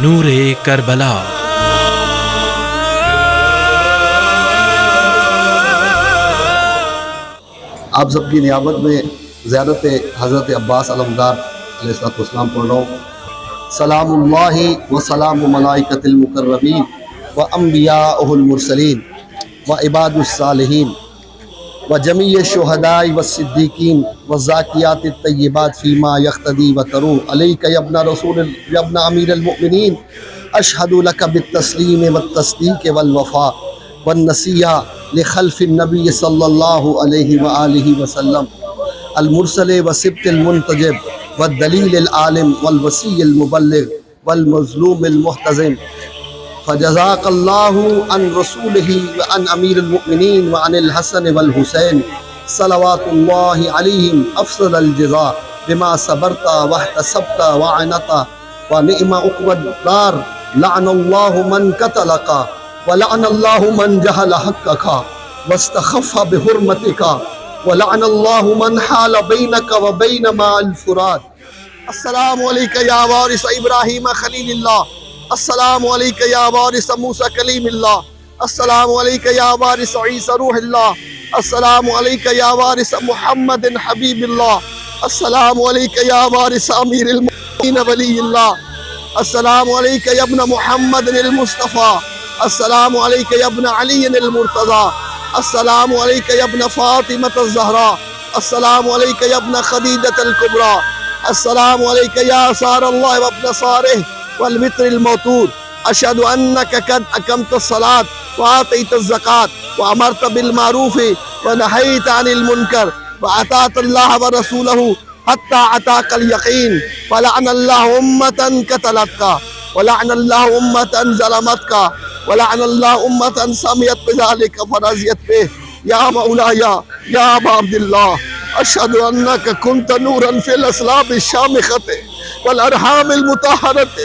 نور کربلا۔ آپ سب کی نیابت میں زیارت حضرت عباس علمدار علیہ السلام پڑھ رہا ہوں۔ سلام اللہ و سلام ملائکۃ المقربین و انبیاء المرسلین و عباد الصالحین و جمیع الشہداء والصدیقین والزاکیات الطیبات فیما یقتدی و ترو علیک یا ابن یا ابن امیر المؤمنین اشہد لک بالتسلیم والتصدیق والوفاء والنصیحہ لخلف النبی صلی اللہ علیہ وآلہ وسلم المرسل وسبت المنتجب والدلیل العالم والوسیع المبلغ والمظلوم المحتزم فجزاک اللہ عن رسولہ وعن امیر المؤمنین وعن الحسن والحسین صلوات اللہ علیہم افضل الجزاء بما صبرت واحتسبت وعنت ونعم عقبى الدار لعن اللہ من قتلک ولعن اللہ من جہل حقک واستخف بحرمتک ولعن اللہ من حال بینک وبین ماء الفرات۔ السلام علیک یا وارث ابراہیم خلیل اللہ، السلام علیک یا وارث موسیٰ کلیم اللہ، السلام علیک یا وارث عیسیٰ روح اللہ، السلام علیک یا وارث محمد حبیب اللہ، السلام علیک یا وارث امیر المؤمنین ولی اللہ، السلام علیک یا ابن محمد المصطفیٰ، السلام علیک یا ابن علی المرتضیٰ، السلام علیک یا ابن فاطمۃ الزہراء، السلام علیک یا ابن خدیجۃ الکبریٰ، السلام علیک یا انصار اللہ وابن صارہ والوتر الموتور، اشہد انک قد اقمت الصلاۃ وآتیت الزکاۃ وامرت بالمعروف ونہیت عن المنکر واطعت اللہ ورسولہ حتی اتاک الیقین، فلعن اللہ امتا قتلتک ولعن اللہ امتا ظلمتک ولعن اللہ امتا سمعت بذلک فرضیت بہ۔ یا مولایا یا ابا عبداللہ، اشہد انک کنت نورا فی الاسلاب الشامخۃ والارحام المطہرۃ،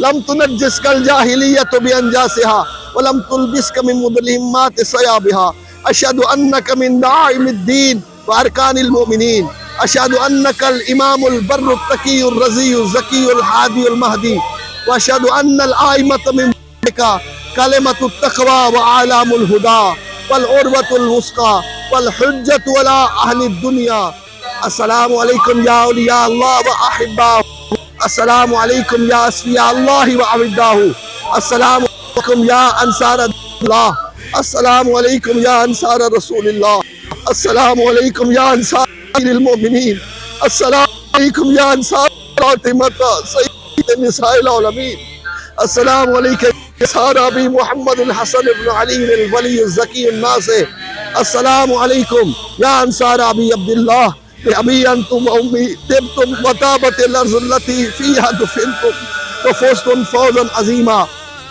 لم تنجسک الجاہلیۃ بانجاسها ولم تلبسک من مظلمات ثیابها، اشہد انک من دعائم الدین وارکان المؤمنین، اشہد انک الامام البر التقی الرضی الزکی الحادی المہدی، واشہد ان الائمۃ من بعدک کلمۃ التقوی واعلام الہدی والعروۃ الوثقی والحجۃ علی اہل الدنیا۔ السلام علیکم یا اولیاء اللہ واحباہ، السلام علیکم یا اصفیاء اللہ وعبداہ، السلام علیکم یا انصار اللہ، السلام علیکم یا انصار رسول اللہ، السلام علیکم یا انصار امیر المؤمنین، السلام علیکم یا انصار فاطمۃ سید نساء العالمین، السلام علیکم یا انصار ابی محمد الحسن بن علی الولی الزکی الناصح، السلام علیکم یا انصار ابی عبداللہ ابی انتم امی طبتم وطابت الارض التي فيها دفنتم وفزتم فوزا عظیما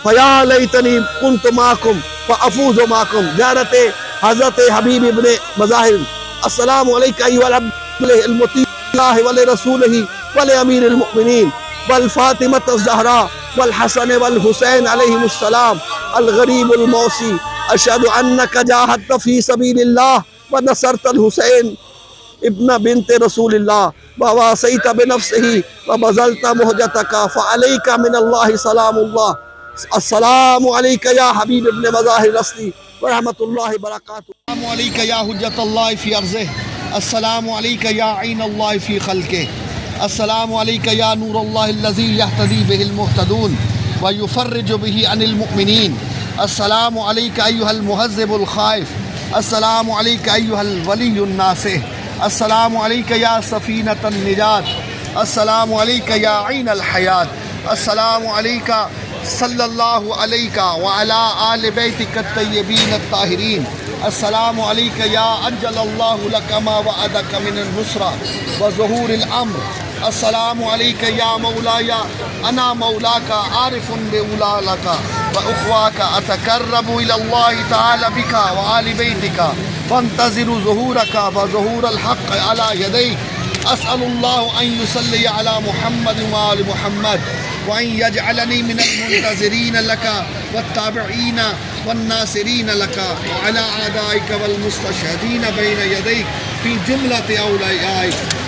فیا لیتنی کنت معکم فافوز معکم۔ زیارت حضرت حبیب ابن مظاہر۔ السلام علیکم ایھا العبد المطیع اللہ ولرسولہ ولامیر المؤمنین والفاطمۃ الزہراء والحسن والحسین علیہم السلام الغریب الموصی، اشہد انک جاہدت فی سبیل اللہ ونصرت الحسین ابن بنت رسول اللہ وواسیت بنفسہ وبذلت مہجتک فعلیک من اللہ سلام اللہ۔ السلام علیک یا حبیب ابن مظاہر اصلی ورحمۃ اللہ وبرکاتہ۔ السلام علیک یا حجت اللہ فی ارضہ، السلام علیک یا عین اللہ فی خلقہ، السلام علیک یا نور اللہ الذی یہتدی بہ المہتدون ویفرج بہ عن المؤمنین، السلام علیک ایھا المہذب الخائف، السلام علیک ایھا الولی الناصح، السلام علیک یا سفینۃ النجات، السلام علیک یا عین الحیات، السلام علیک صلی اللہ علیک وعلی آل بیتک الطیبین الطاہرین، السلام علیک یا عجل اللہ لک ما وعدک من النصرہ وظہور الامر، السلام علیک یا مولایا انا مولاک عارف بولاک واخواک اتقرب الی اللہ تعالی بک وآل بیتک وانتظر ظہورک وظہور الحق علی یدیک، اسأل اللہ ان یصلی علی محمد وآل محمد وان یجعلنی من المنتظرین لک والتابعین والناصرین لک وعلی اعدائک والمستشہدین بین یدیک فی جملۃ اولیائک۔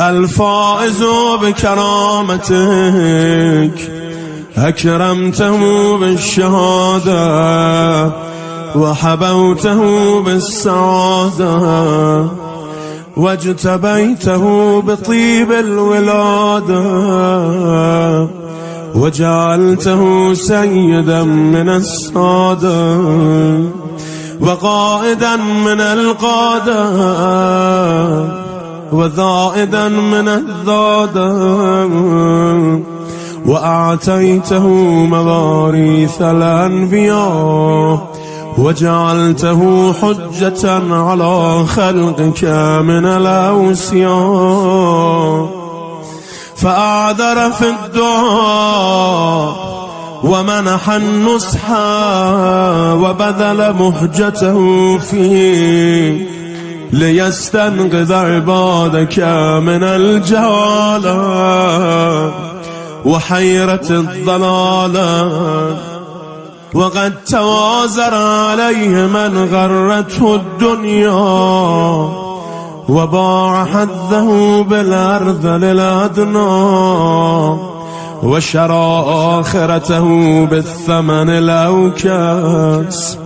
الفائز بكرامتك أكرمته بالشهادة وحبوته بالسعادة واجتبيته بطيب الولادة وجعلته سيدا من السادة وقائدا من القادة وذائدا من الذادة وأعطيته مواريث الأنبياء وجعلته حجة على خلقك من الأوصياء فأعذر في الدعاء ومنح النصح وبذل مهجته فيه ليستنقذ عبادك من الجهالة وحيرة الضلالة وقد توازر عليه من غرته الدنيا وباع حظه بالأرذل الأدنى وشرى آخرته بالثمن الأوكاس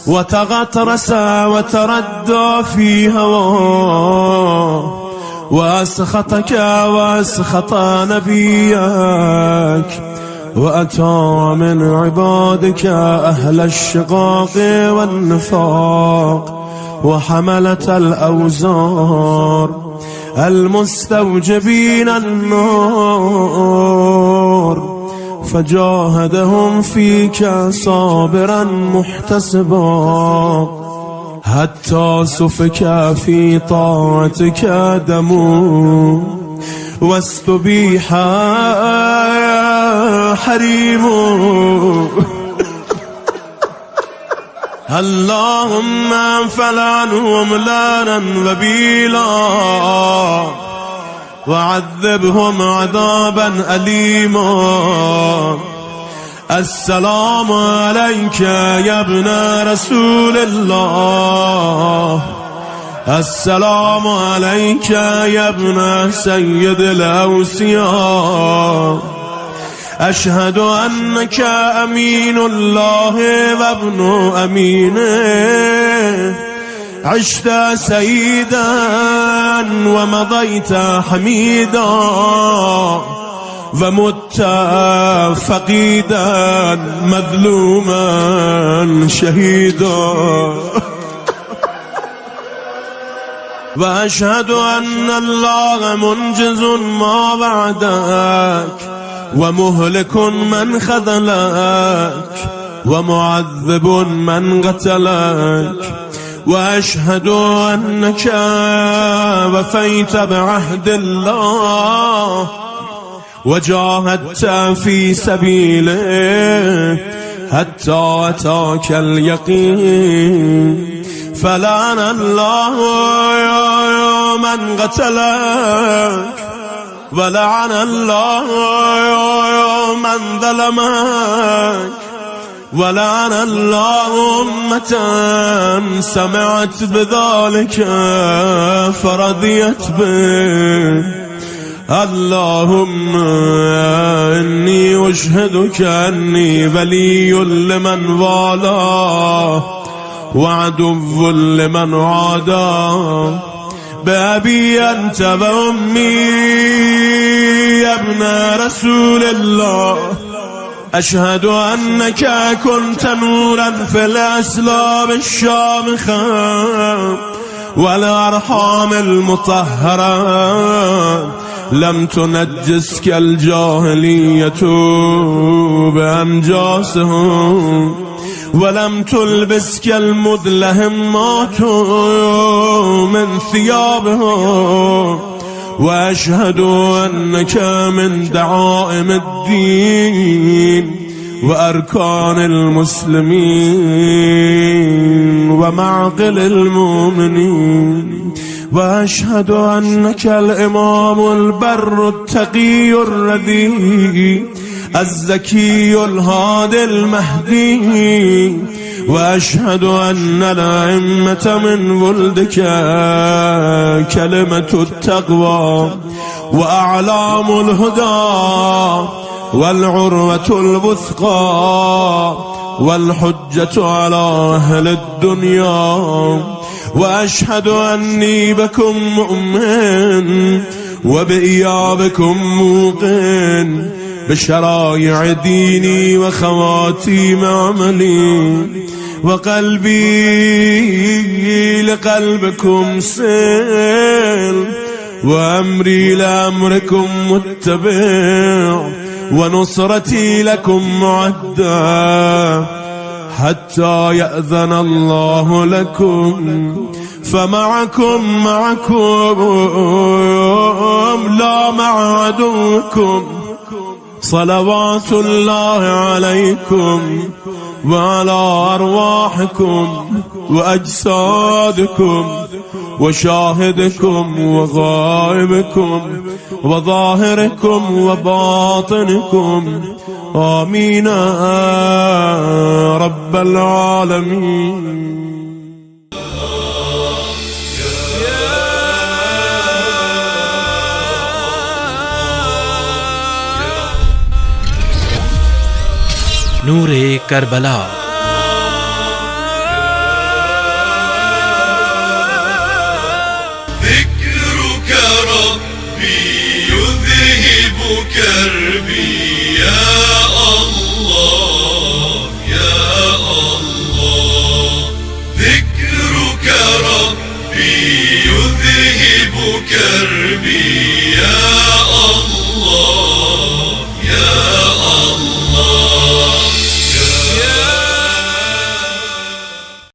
وتغطرس وتردى في هواه وأسخطك وأسخط نبيك وأتى من عبادك أهل الشقاق والنفاق وحملة الأوزار المستوجبين النار فجاهدهم فيك صابرا محتسبا حتى سفك في طاعتك دمه واستبيح حريمه اللهم فلعنهم لانا وبيلا وعذبهم عذابا أليما. السلام عليك يا ابن رسول الله. السلام عليك يا ابن سيد الأوصياء. أشهد أنك أمين الله وابن أمينه. عشت سيدا ومضيت حميدا ومت فقيدا مظلوما شهيدا. وأشهد أن الله منجز ما وعدك ومهلك من خذلك ومعذب من قتلك. وأشهد أنك وفيت بعهد الله وجاهدت في سبيله حتى أتاك اليقين. فلعن الله من قتلك، ولعن الله من ظلمك، ولعن الله أمة سمعت بذلك فرضيت به. اللهم إني أشهدك أني ولي لمن والاه وعدو لمن عاداه، بأبي أنت وأمي يا ابن رسول الله، أشهد أنك كنت نورا في الأسلاب الشامخة والأرحام المطهرة، لم تنجسك الجاهلية بأنجاسهم، ولم تلبسك المدلهمات من ثيابهم، وأشهد أنك من دعائم الدين وأركان المسلمين ومعقل المؤمنين، وأشهد أنك الإمام البر التقي الرضي الزكي الهادي المهدي، وأشهد أن الأئمة من ولدك كلمة التقوى وأعلام الهدى والعروة الوثقى والحجة على أهل الدنيا، وأشهد أني بكم مؤمن وبإيابكم موقن بشرائع ديني وخواتيم عملي، وقلبي لقلبكم سيل، وأمري لأمركم متبع، ونصرتي لكم معدة حتى يأذن الله لكم، فمعكم لا مع عدوكم. صلوات الله عليكم وعلى أرواحكم وأجسادكم وشاهدكم وغائبكم وظاهركم وباطنكم، آمين رب العالمين. نور کربلا ذكرك ربي يذهب كربي يا الله يا الله، ذكرك ربي يذهب كربي